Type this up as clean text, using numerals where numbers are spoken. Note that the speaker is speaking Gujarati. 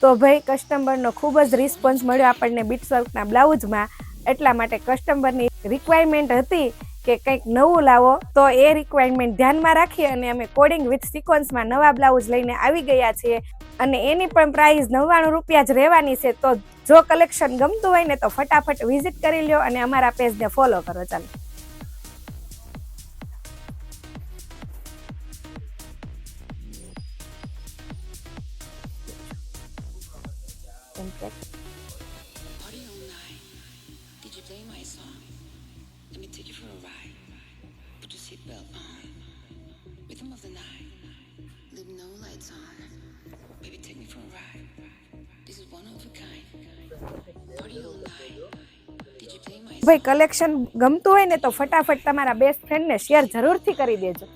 તો ભાઈ કસ્ટમરનો ખૂબ જ રિસ્પોન્સ મળ્યો આપણને બીટ્સ વર્કના બ્લાઉઝમાં, એટલા માટે કસ્ટમરની રિક્વાયરમેન્ટ હતી કે કંઈક નવું લાવો, તો એ રિક્વાયરમેન્ટ ધ્યાનમાં રાખી અને અમે કોડિંગ વિથ સિક્વન્સમાં નવા બ્લાઉઝ લઈને આવી ગયા છીએ અને એની પણ પ્રાઇસ 99 રૂપિયા જ રહેવાની છે. તો જો કલેક્શન ગમતું હોય ને તો ફટાફટ વિઝિટ કરી લ્યો અને અમારા પેજને ફોલો કરો. ચાલો. Party all night. Did you play my song? Let me take you for a ride. Put your seatbelt on. Rhythm of the night. Leave no lights on. Baby, take me for a ride. This is one of a kind. Party all night. Did you play my song? ભાઈ કલેક્શન ગમતું હોય ને તો ફટાફટ તમારા બેસ્ટ ફ્રેન્ડને શેર જરૂરથી કરી દેજો.